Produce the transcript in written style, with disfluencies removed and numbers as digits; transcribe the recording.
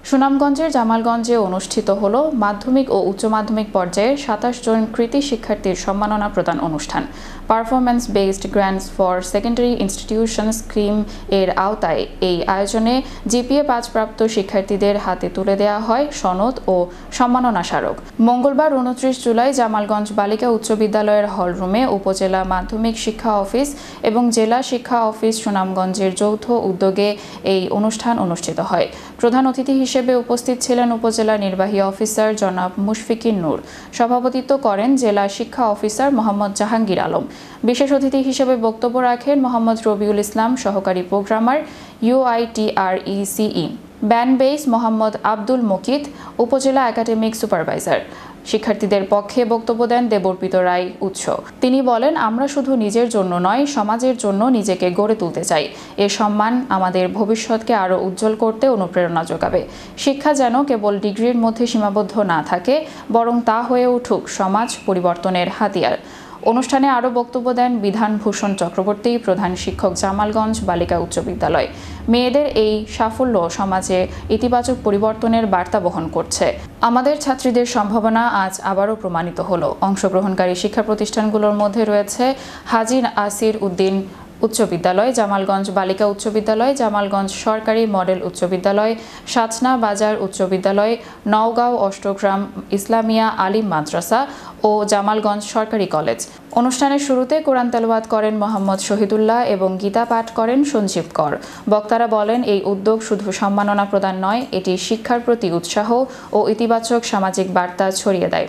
সুনামগঞ্জের জামালগঞ্জে অনুষ্ঠিত হল মাধ্যমিক ও উচ্চ মাধ্যমিক পর্যায়ের ২৭ জন কৃতী শিক্ষার্থীর সম্মাননা প্রদান অনুষ্ঠান। Performance based grants for secondary institution scheme এর আওতায় এই আয়োজনে জিপিএ ৫ প্রাপ্ত শিক্ষার্থীদের হাতে তুলে দেওয়া হয় সনদ ও সম্মাননা স্মারক। মঙ্গলবার ২৯ জুলাই জামালগঞ্জ বালিকা উচ্চ বিদ্যালয়ের হলরুমে উপজেলা মাধ্যমিক শিক্ষা অফিস এবং জেলা শিক্ষা অফিস সুনামগঞ্জের যৌথ উদ্যোগে এই অনুষ্ঠান অনুষ্ঠিত হয়। প্রধান অতিথি হিসেবে উপস্থিত ছিলেন উপজেলা নির্বাহী অফিসার জনাব মুশফিকুর নূর। সভাপতিত্ব করেন জেলা শিক্ষা অফিসার মোহাম্মদ জাহাঙ্গীর আলম। বিশেষ অতিথি হিসেবে বক্তব্য রাখেন মোহাম্মদ রবিউল ইসলাম, সহকারী প্রোগ্রামার, UITRECE। ব্যান বেইস মোহাম্মদ আব্দুল মুকিত, উপজেলা একাডেমিক সুপারভাইজার। শিক্ষার্থীদের পক্ষে বক্তব্য দেন দেবর্পিত রায় উৎস। তিনি বলেন, আমরা শুধু নিজের জন্য নয়, সমাজের জন্য নিজেকে গড়ে তুলতে চাই। এ সম্মান আমাদের ভবিষ্যৎকে আরও উজ্জ্বল করতে অনুপ্রেরণা যোগাবে। শিক্ষা যেন কেবল ডিগ্রির মধ্যে সীমাবদ্ধ না থাকে, বরং তা হয়ে উঠুক সমাজ পরিবর্তনের হাতিয়ার। অনুষ্ঠানে আরও বক্তব্য দেন বিধানভূষণ চক্রবর্তী, প্রধান শিক্ষক, জামালগঞ্জ বালিকা উচ্চ বিদ্যালয়। মেয়েদের এই সাফল্য সমাজে ইতিবাচক পরিবর্তনের বার্তা বহন করছে। আমাদের ছাত্রীদের সম্ভাবনা আজ আবারও প্রমাণিত হলো। অংশগ্রহণকারী শিক্ষা প্রতিষ্ঠানগুলোর মধ্যে রয়েছে হাজী আসির উদ্দিন উচ্চ বিদ্যালয়, জামালগঞ্জ বালিকা উচ্চ বিদ্যালয়, জামালগঞ্জ সরকারি মডেল উচ্চ বিদ্যালয়, সাচনা বাজার উচ্চ বিদ্যালয়, নওগাঁও অষ্টগ্রাম ইসলামিয়া আলিম মাদ্রাসা ও জামালগঞ্জ সরকারি কলেজ। অনুষ্ঠানের শুরুতে কোরআন তেলাওয়াত করেন মোহাম্মদ শহীদুল্লাহ এবং গীতা পাঠ করেন সঞ্জীব কর। বক্তারা বলেন, এই উদ্যোগ শুধু সম্মাননা প্রদান নয়, এটি শিক্ষার প্রতি উৎসাহ ও ইতিবাচক সামাজিক বার্তা ছড়িয়ে দেয়।